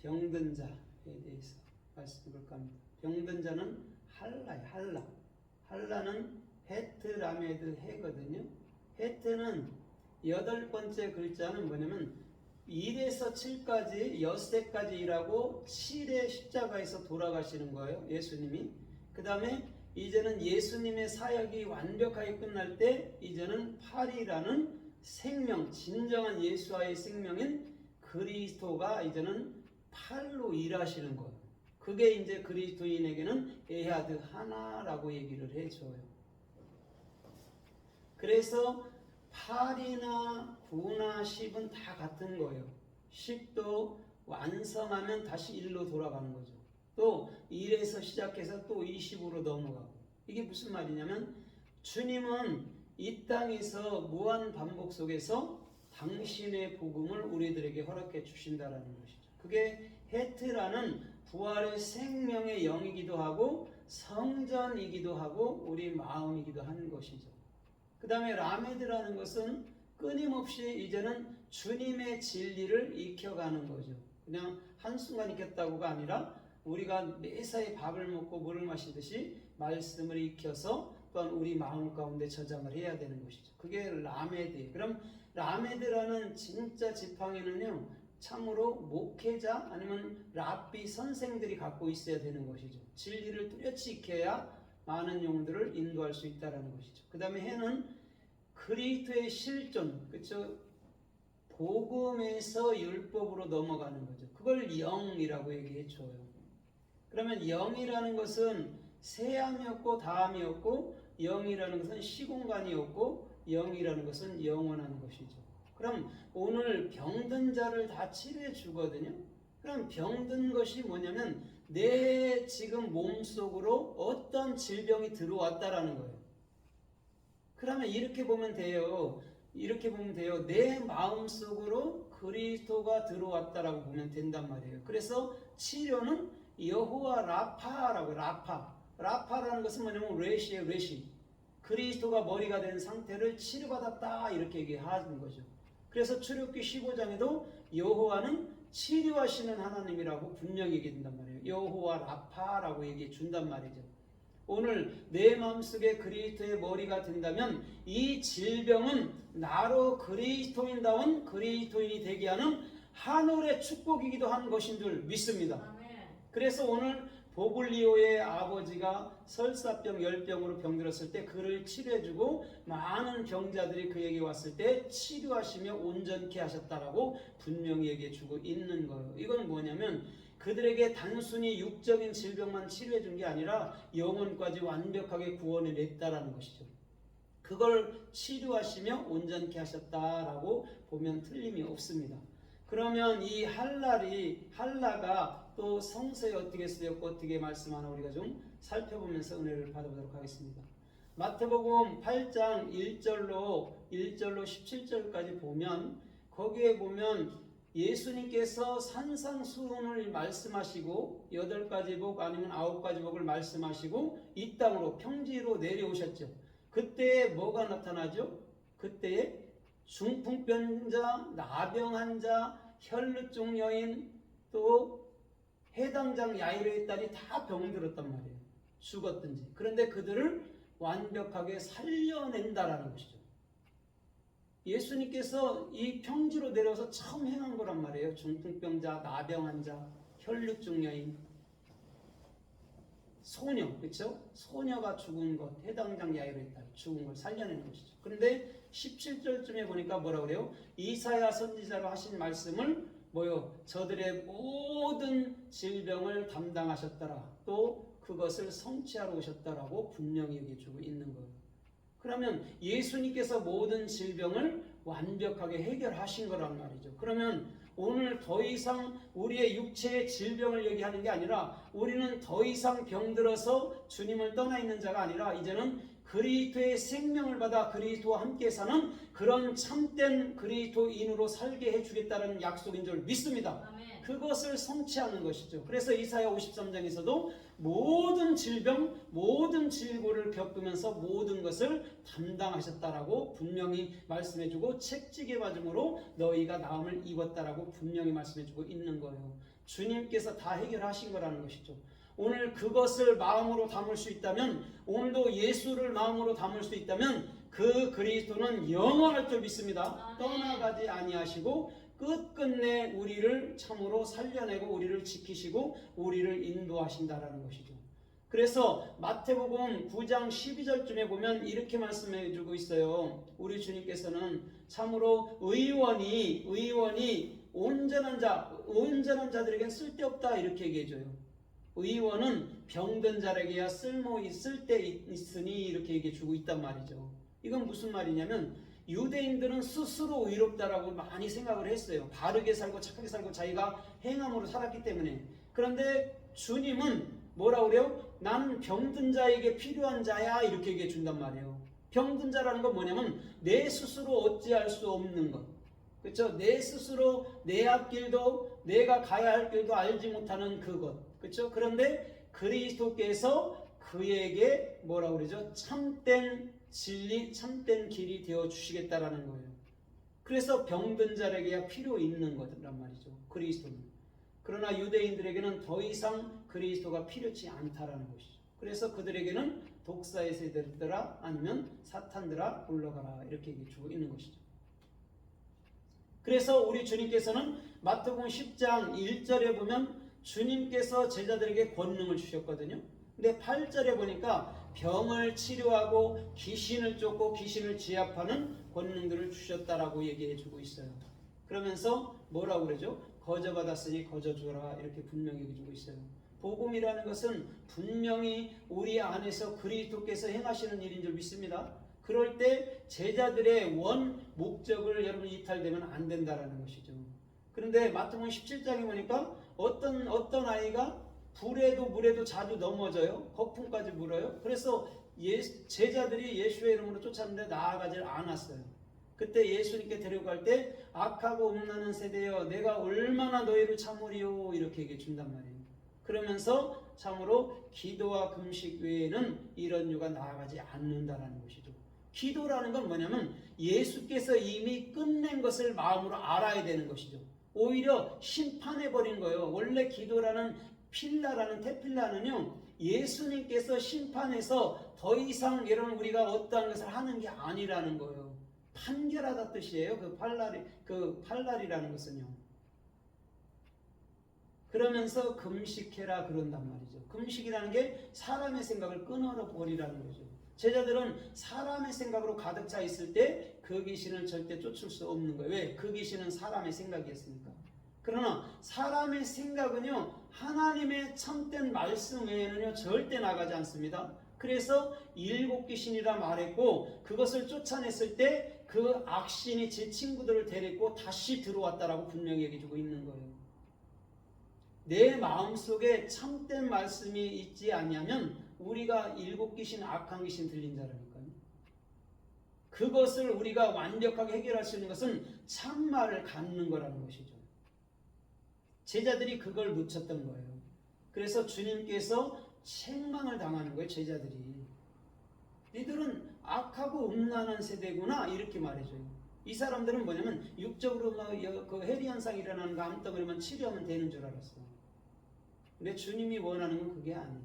병든 자에 대해서 말씀해 볼까 합니다. 병든 자는 할라예요. 할라는 헤트 라메드 해거든요. 헤트는 8번째 글자는 뭐냐면 1에서 7까지 6세까지 일하고 7의 십자가에서 돌아가시는 거예요. 예수님이. 그 다음에 이제는 예수님의 사역이 완벽하게 끝날 때 이제는 8이라는 생명, 진정한 예수와의 생명인 그리스도가 이제는 8로 일하시는 거예요. 그게 이제 그리스도인에게는 에하드 하나라고 얘기를 해줘요. 그래서 8이나 9나 10은 다 같은 거예요. 10도 완성하면 다시 1로 돌아가는 거죠. 또 1에서 시작해서 또 20으로 넘어가고. 이게 무슨 말이냐면 주님은 이 땅에서 무한 반복 속에서 당신의 복음을 우리들에게 허락해 주신다라는 것이죠. 그게 헤트라는 부활의 생명의 영이기도 하고 성전이기도 하고 우리 마음이기도 한 것이죠. 그 다음에 라메드라는 것은 끊임없이 이제는 주님의 진리를 익혀가는 거죠. 그냥 한순간 익혔다고가 아니라 우리가 매사에 밥을 먹고 물을 마시듯이 말씀을 익혀서 또한 우리 마음 가운데 저장을 해야 되는 것이죠. 그게 라메드예요. 그럼 라메드라는 진짜 지팡이는요, 참으로 목회자 아니면 랍비 선생들이 갖고 있어야 되는 것이죠. 진리를 뚜렷이 익혀야 많은 영혼들을 인도할 수 있다는 것이죠. 그 다음에 해는 그리스도의 실존, 그렇죠? 복음에서 율법으로 넘어가는 거죠. 그걸 영이라고 얘기해줘요. 그러면 영이라는 것은 세함이 없고 다함이 없고 영이라는 것은 시공간이 없고 영이라는 것은 영원한 것이죠. 그럼 오늘 병든 자를 다 치료해 주거든요. 그럼 병든 것이 뭐냐면 내 지금 몸속으로 어떤 질병이 들어왔다라는 거예요. 그러면 이렇게 보면 돼요. 내 마음속으로 그리스도가 들어왔다라고 보면 된단 말이에요. 그래서 치료는 여호와 라파라고. 라파라는 것은 뭐냐면 레시예요. 그리스도가 머리가 된 상태를 치료받았다 이렇게 얘기하는 거죠. 그래서 출애굽기 15장에도 여호와는 치료하시는 하나님이라고 분명히 얘기한단 말이에요. 여호와 라파라고 얘기해 준단 말이죠. 오늘 내 마음속에 그리스도의 머리가 된다면 이 질병은 나로 그리스도인다운 그리스도인이 되게 하는 하늘의 축복이기도 한 것인 줄 믿습니다. 그래서 오늘 보블리오의 아버지가 설사병, 열병으로 병들었을 때 그를 치료해주고 많은 병자들이 그에게 왔을 때 치료하시며 온전케 하셨다라고 분명히 얘기해주고 있는 거예요. 이건 뭐냐면 그들에게 단순히 육적인 질병만 치료해준 게 아니라 영혼까지 완벽하게 구원해 냈다라는 것이죠. 그걸 치료하시며 온전케 하셨다라고 보면 틀림이 없습니다. 그러면 이 할라가 또 성서에 어떻게 쓰였고 어떻게 말씀하나 우리가 좀 살펴보면서 은혜를 받아보도록 하겠습니다. 마태복음 8장 1절로 17절까지 보면 거기에 보면 예수님께서 산상수훈을 말씀하시고 8가지 복 아니면 9가지 복을 말씀하시고 이 땅으로 평지로 내려오셨죠. 그때 뭐가 나타나죠? 그때 중풍병자, 나병한 자, 혈루증 여인, 또 해당장 야이로의 딸이 다 병들었단 말이에요. 죽었든지. 그런데 그들을 완벽하게 살려낸다라는 것이죠. 예수님께서 이 평지로 내려와서 처음 행한 거란 말이에요. 중풍병자, 나병한 자, 혈루증 여인, 소녀, 그렇죠? 소녀가 죽은 것, 해당장 야이로의 딸 죽은 걸 살려내는 것이죠. 그런데 17절쯤에 보니까 뭐라 그래요? 이사야 선지자로 하신 말씀을 저들의 모든 질병을 담당하셨더라. 또 그것을 성취하러 오셨다라고 분명히 얘기해주고 있는 거예요. 그러면 예수님께서 모든 질병을 완벽하게 해결하신 거란 말이죠. 그러면 오늘 더 이상 우리의 육체의 질병을 얘기하는 게 아니라 우리는 더 이상 병들어서 주님을 떠나 있는 자가 아니라 이제는 그리스도의 생명을 받아 그리스도와 함께 사는 그런 참된 그리스도인으로 살게 해주겠다는 약속인 줄 믿습니다. 아멘. 그것을 성취하는 것이죠. 그래서 이사야 53장에서도 모든 질병, 모든 질고를 겪으면서 모든 것을 담당하셨다라고 분명히 말씀해주고 책찍에 맞음으로 너희가 나음을 입었다라고 분명히 말씀해주고 있는 거예요. 주님께서 다 해결하신 거라는 것이죠. 오늘 그것을 마음으로 담을 수 있다면, 오늘도 예수를 마음으로 담을 수 있다면 그 그리스도는 영원할 줄 믿습니다. 떠나가지 아니하시고 끝끝내 우리를 참으로 살려내고 우리를 지키시고 우리를 인도하신다라는 것이죠. 그래서 마태복음 9장 12절쯤에 보면 이렇게 말씀해 주고 있어요. 우리 주님께서는 참으로 의원이 온전한 자들에겐 쓸데없다 이렇게 얘기해 줘요. 의원은 병든 자에게야 쓸데 있으니 이렇게 얘기해 주고 있단 말이죠. 이건 무슨 말이냐면 유대인들은 스스로 의롭다라고 많이 생각을 했어요. 바르게 살고 착하게 살고 자기가 행함으로 살았기 때문에. 그런데 주님은 뭐라 그래요? 난 병든 자에게 필요한 자야 이렇게 얘기해 준단 말이에요. 병든 자라는 건 뭐냐면 내 스스로 어찌할 수 없는 것. 그렇죠? 내 스스로 내 앞길도 내가 가야 할 길도 알지 못하는 그것. 그렇죠? 그런데 그리스도께서 그에게 뭐라 그러죠? 참된 진리, 참된 길이 되어 주시겠다라는 거예요. 그래서 병든 자에게야 필요 있는 거란 말이죠. 그리스도는. 그러나 유대인들에게는 더 이상 그리스도가 필요치 않다라는 것이죠. 그래서 그들에게는 독사의 세대들아 아니면 사탄들아 물러가라 이렇게 얘기해 주고 있는 것이죠. 그래서 우리 주님께서는 마태복음 10장 1절에 보면 주님께서 제자들에게 권능을 주셨거든요. 근데 8절에 보니까 병을 치료하고 귀신을 쫓고 귀신을 제압하는 권능들을 주셨다라고 얘기해 주고 있어요. 그러면서 뭐라고 그러죠? 거저 받았으니 거저 주라 이렇게 분명히 얘기해 주고 있어요. 복음이라는 것은 분명히 우리 안에서 그리스도께서 행하시는 일인 줄 믿습니다. 그럴 때 제자들의 원 목적을 여러분 이탈되면 안 된다라는 것이죠. 그런데 마태복음 17장에 보니까 어떤 아이가 불에도 물에도 자주 넘어져요. 거품까지 물어요. 그래서 제자들이 예수의 이름으로 쫓았는데 나아가질 않았어요. 그때 예수님께 데려갈 때 악하고 음란한 세대여 내가 얼마나 너희를 참으리요 이렇게 얘기해 준단 말이에요. 그러면서 참으로 기도와 금식 외에는 이런 유가 나아가지 않는다라는 것이죠. 기도라는 건 뭐냐면 예수께서 이미 끝낸 것을 마음으로 알아야 되는 것이죠. 오히려 심판해버린 거예요. 원래 기도라는 필라라는 테필라는요 예수님께서 심판해서 더 이상 여러분 우리가 어떠한 것을 하는 게 아니라는 거예요. 판결하다 뜻이에요. 그 팔날이라는 것은요. 그러면서 금식해라 그런단 말이죠. 금식이라는 게 사람의 생각을 끊어버리라는 거죠. 제자들은 사람의 생각으로 가득 차 있을 때 그 귀신을 절대 쫓을 수 없는 거예요. 왜? 그 귀신은 사람의 생각이었으니까. 그러나 사람의 생각은요 하나님의 참된 말씀 외에는요 절대 나가지 않습니다. 그래서 7 귀신이라 말했고 그것을 쫓아냈을 때 그 악신이 제 친구들을 데리고 다시 들어왔다라고 분명히 얘기해주고 있는 거예요. 내 마음속에 참된 말씀이 있지 않냐면 우리가 7 귀신 악한 귀신 들린 자라니까요. 그것을 우리가 완벽하게 해결할 수 있는 것은 참말을 갖는 거라는 것이죠. 제자들이 그걸 놓쳤던 거예요. 그래서 주님께서 책망을 당하는 거예요. 제자들이. 니들은 악하고 음란한 세대구나 이렇게 말해줘요. 이 사람들은 뭐냐면 육적으로 그 해리 현상이 일어나는 거 암덩어리만 치료하면 되는 줄 알았어요. 근데 주님이 원하는 건 그게 아니에요.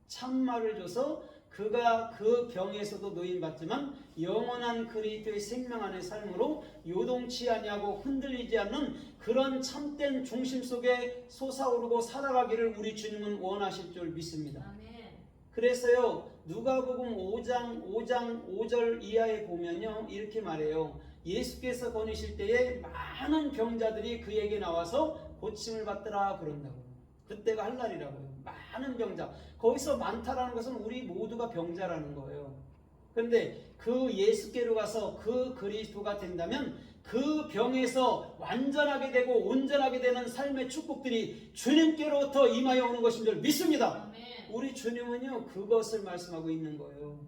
참말을 줘서 그가 그 병에서도 노임받지만 영원한 그리스도의 생명 안의 삶으로 요동치 아니하고 흔들리지 않는 그런 참된 중심 속에 솟아오르고 살아가기를 우리 주님은 원하실 줄 믿습니다. 아멘. 그래서요 누가복음 5장 5절 이하에 보면요 이렇게 말해요. 예수께서 거니실 때에 많은 병자들이 그에게 나와서 고침을 받더라 그런다고요. 그때가 할 날이라고요. 많은 병자. 거기서 많다라는 것은 우리 모두가 병자라는 거예요. 그런데 그 예수께로 가서 그 그리스도가 된다면 그 병에서 완전하게 되고 온전하게 되는 삶의 축복들이 주님께로부터 임하여 오는 것인 줄 믿습니다. 아멘. 우리 주님은요 그것을 말씀하고 있는 거예요.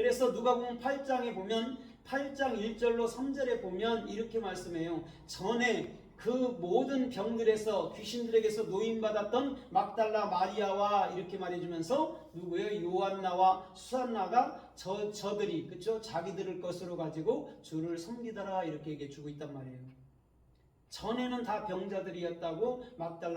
그래서 누가복음 8장에 보면 8장 1절로 3절에 보면 이렇게 말씀해요. 전에 그 모든 병들에서 귀신들에게서 노인받았던 막달라 마리아와 이렇게 말해주면서 누구예요? 요한나와 수산나가 저들이 그쵸? 자기들을 것으로 가지고 주를 섬기더라 이렇게 얘기해 주고 있단 말이에요. 전에는 다 병자들이었다고 막달라